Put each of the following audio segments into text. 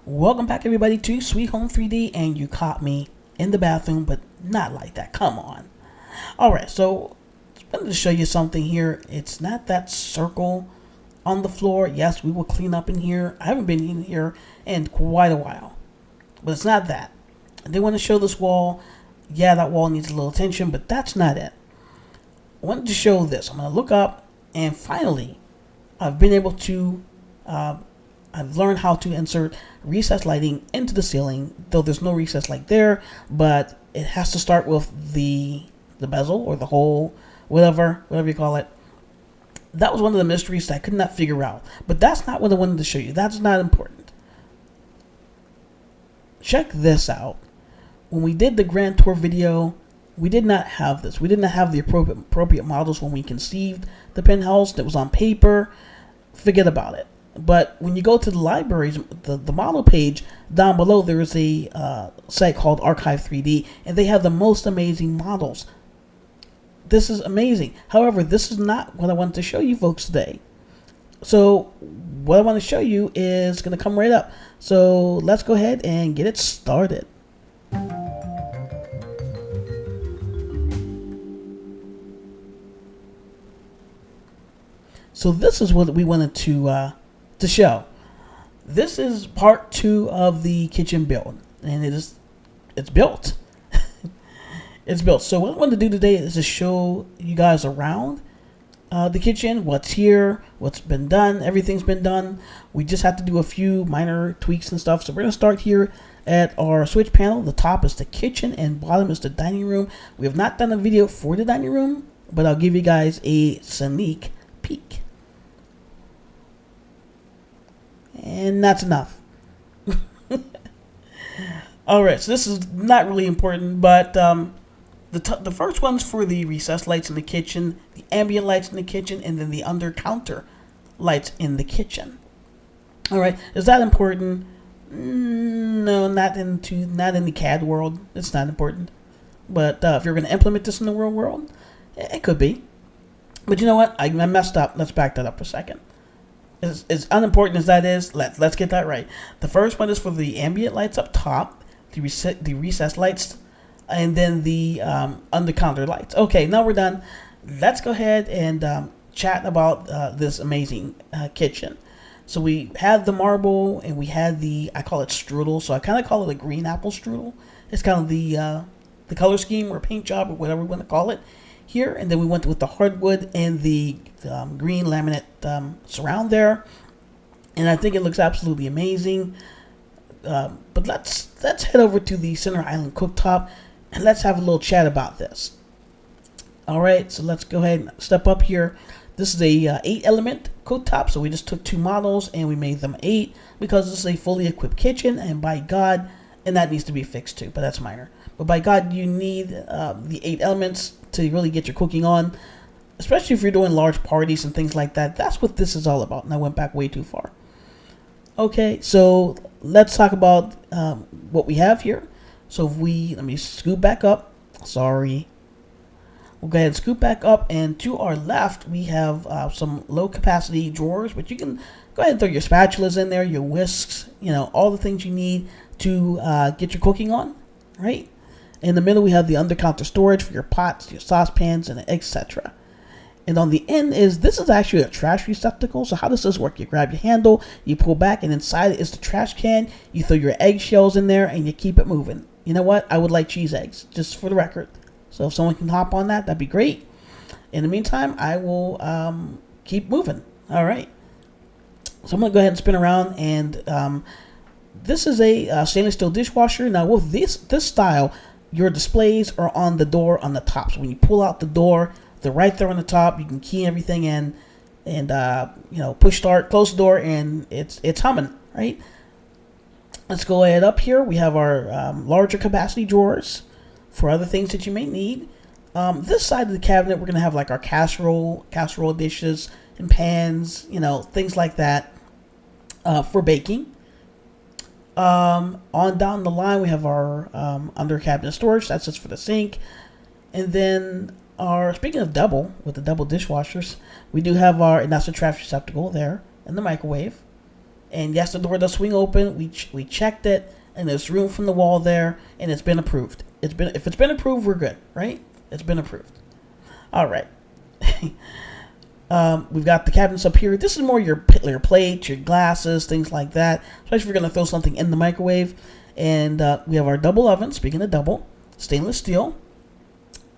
Welcome back, everybody, to Sweet Home 3D, and you caught me in the bathroom, but not like that. Come on. Alright, so I wanted to show you something here. It's not that circle on the floor. Yes, we will clean up in here. I haven't been in here in quite a while, but it's not that. I did want to show this wall. Yeah, that wall needs a little attention, but that's not it. I wanted to show this. I'm going to look up, and finally, I've been able to I've learned how to insert recessed lighting into the ceiling, though there's no recessed light there, but it has to start with the bezel or the hole, whatever you call it. That was one of the mysteries that I could not figure out, but that's not what I wanted to show you. That's not important. Check this out. When we did the Grand Tour video, we did not have this. We did not have the appropriate models when we conceived the penthouse that was on paper. Forget about it. But when you go to the libraries, the model page down below, there is a site called Archive 3D, and they have the most amazing models. This is amazing. However, this is not what I wanted to show you folks today. So what I want to show you is going to come right up. So let's go ahead and get it started. So this is what we wanted to show. This is part 2 of the kitchen build, and it's built. It's built. So what I want to do today is to show you guys around the kitchen, what's here, what's been done. Everything's been done. We just have to do a few minor tweaks and stuff. So we're going to start here at our switch panel. The top is the kitchen and bottom is the dining room. We have not done a video for the dining room, but I'll give you guys a sneak peek. And that's enough. Alright, so this is not really important, but the first one's for the recessed lights in the kitchen, the ambient lights in the kitchen, and then the under counter lights in the kitchen. Alright, is that important? No, not in the CAD world. It's not important. But if you're going to implement this in the real world, it could be. But you know what? I messed up. Let's back that up for a second. As unimportant as that is, let's get that right. The first one is for the ambient lights up top, the recessed lights, and then the under counter lights. Okay, now we're done. Let's go ahead and chat about this amazing kitchen. So we had the marble, and we had I call it strudel. So I kind of call it a green apple strudel. It's kind of the color scheme or paint job or whatever we want to call it here. And then we went with the hardwood and the green laminate surround there, and I think it looks absolutely amazing. But let's head over to the center island cooktop and let's have a little chat about this. All right, so let's go ahead and step up here. This is a 8-element cooktop, so we just took 2 models and we made them 8 because this is a fully equipped kitchen, and by God, and that needs to be fixed too, but that's minor. But by God, you need the 8 elements to really get your cooking on, especially if you're doing large parties and things like that. That's what this is all about, and I went back way too far. Okay, so let's talk about what we have here. So if let me scoot back up. Sorry. We'll go ahead and scoot back up, and to our left, we have some low capacity drawers, but you can go ahead and throw your spatulas in there, your whisks, all the things you need to get your cooking on, right? In the middle, we have the under counter storage for your pots, your saucepans, and etc. And on the end this is actually a trash receptacle. So how does this work? You grab your handle, you pull back, and inside it is the trash can. You throw your eggshells in there, and you keep it moving. You know what? I would like cheese eggs, just for the record. So if someone can hop on that, that'd be great. In the meantime, I will keep moving. All right. So I'm going to go ahead and spin around, and this is a stainless steel dishwasher. Now with this style, your displays are on the door on the top. So when you pull out the door, they're right there on the top. You can key everything in, and push start, close the door, and it's humming, right? Let's go ahead up here. We have our larger capacity drawers for other things that you may need. This side of the cabinet, we're gonna have like our casserole dishes and pans, things like that for baking. On down the line, we have our under cabinet storage. That's just for the sink. And then speaking of double, with the double dishwashers, we do have and that's the trash receptacle there, and the microwave. And yes, the door does swing open. We checked it, and there's room from the wall there, and it's been approved. If it's been approved, we're good, right? It's been approved. All right. We've got the cabinets up here. This is more your plates, your glasses, things like that. Especially if you're going to throw something in the microwave. And we have our double oven. Speaking of double, stainless steel.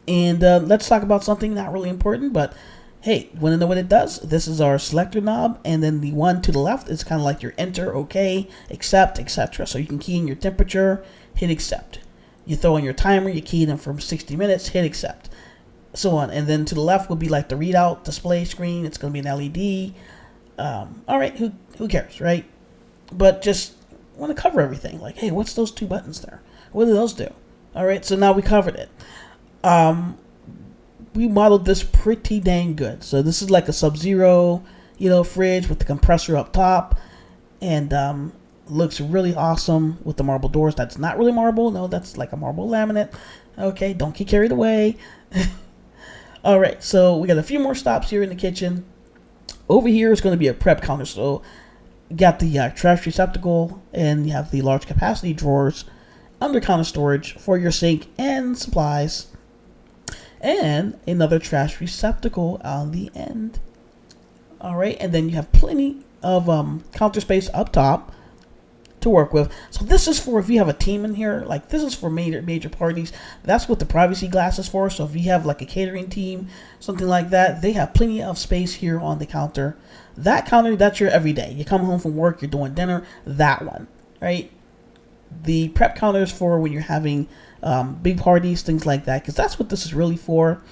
And let's talk about something not really important, but hey, you want to know what it does? This is our selector knob, and then the one to the left is kind of like your enter, okay, accept, etc. So you can key in your temperature, hit accept. You throw in your timer, you key it in for 60 minutes, hit accept. So on. And then to the left will be like the readout display screen. It's going to be an LED. All right, who cares, right? But just want to cover everything. Like, hey, what's those 2 buttons there? What do those do? All right, so now we covered it. We modeled this pretty dang good. So this is like a Sub-Zero, fridge with the compressor up top, and looks really awesome with the marble doors. That's not really marble. No, that's like a marble laminate. Okay, don't get carried away. All right, so we got a few more stops here in the kitchen. Over here is going to be a prep counter. So you got the trash receptacle, and you have the large capacity drawers under counter storage for your sink and supplies, and another trash receptacle on the end. All right, and then you have plenty of counter space up top to work with. So this is for if you have a team in here, like this is for major parties. That's what the privacy glass is for. So if you have like a catering team, something like that, they have plenty of space here on the counter. That counter, that's your everyday. You come home from work, you're doing dinner, that one, right? The prep counter is for when you're having big parties, things like that, because that's what this is really for.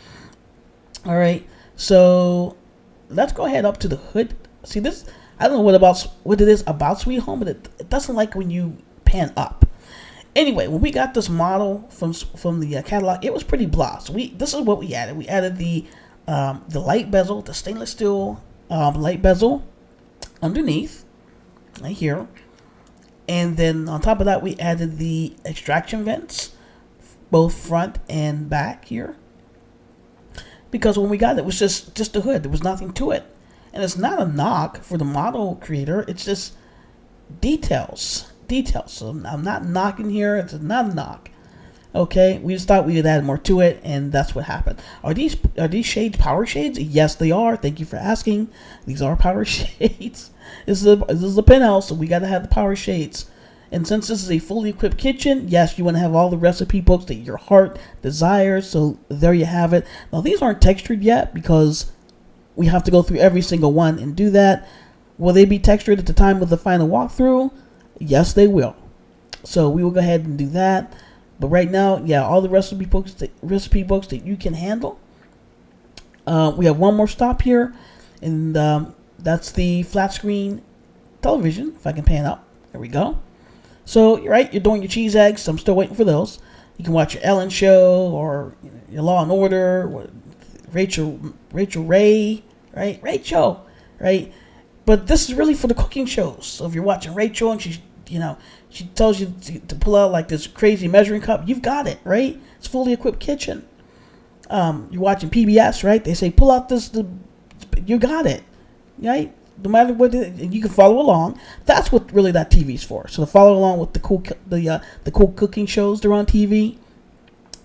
All right, so let's go ahead up to the hood. See this? I don't know what it is about Sweet Home, but it doesn't like when you pan up. Anyway, when we got this model from the catalog, it was pretty blah. So this is what we added. We added the light bezel, the stainless steel light bezel underneath, right here. And then on top of that, we added the extraction vents, both front and back here. Because when we got it, it was just a hood. There was nothing to it. And it's not a knock for the model creator. It's just details. So I'm not knocking here. It's not a knock. Okay, we just thought we could add more to it, and that's what happened. Are these shades power shades? Yes, they are. Thank you for asking. These are power shades. This is the penthouse, so we got to have the power shades. And since this is a fully equipped kitchen, yes, you want to have all the recipe books that your heart desires. So there you have it. Now these aren't textured yet because we have to go through every single one and do that. Will they be textured at the time of the final walkthrough? Yes, they will. So we will go ahead and do that. But right now, yeah, all the recipe books that you can handle. We have one more stop here, and that's the flat screen television. If I can pan up, there we go. So you're doing your cheese eggs. So I'm still waiting for those. You can watch your Ellen show or your Law and Order, or Rachel Ray, right? Rachel, right? But this is really for the cooking shows. So if you're watching Rachel and she tells you to pull out like this crazy measuring cup, you've got it, right? It's fully equipped kitchen. You're watching PBS, right? They say pull out you got it, right? No matter what, you can follow along. That's what really that TV's for. So to follow along with the cool cooking shows that are on TV.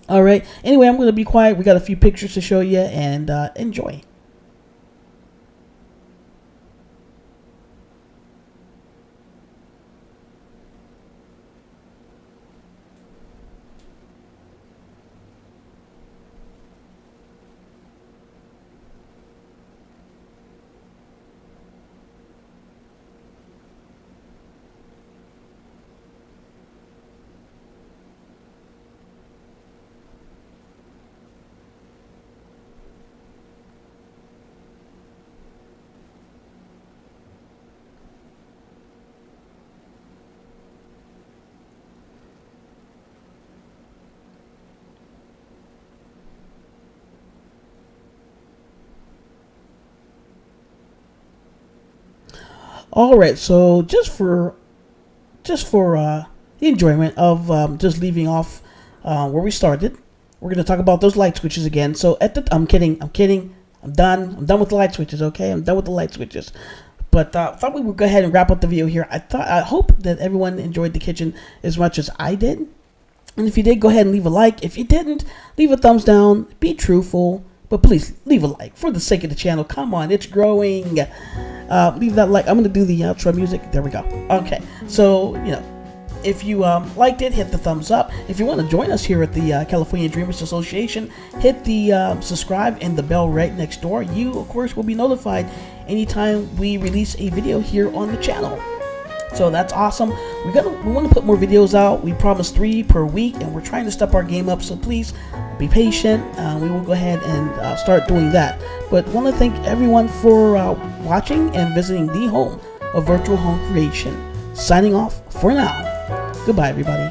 All right. Anyway, I'm going to be quiet. We got a few pictures to show you, and enjoy. All right, so just for the enjoyment of just leaving off where we started, we're gonna talk about those light switches again. So I'm kidding. I'm done with the light switches. Okay, I'm done with the light switches. But I thought we would go ahead and wrap up the video here. I hope that everyone enjoyed the kitchen as much as I did. And if you did, go ahead and leave a like. If you didn't, leave a thumbs down. Be truthful. But please, leave a like for the sake of the channel. Come on, it's growing. Leave that like. I'm going to do the outro music. There we go. Okay, so, if you liked it, hit the thumbs up. If you want to join us here at the California Dreamers Association, hit the subscribe and the bell right next door. You, of course, will be notified anytime we release a video here on the channel. So that's awesome. We want to put more videos out. We promised 3 per week, and we're trying to step our game up. So please be patient. We will go ahead and start doing that. But want to thank everyone for watching and visiting the home of virtual home creation. Signing off for now. Goodbye, everybody.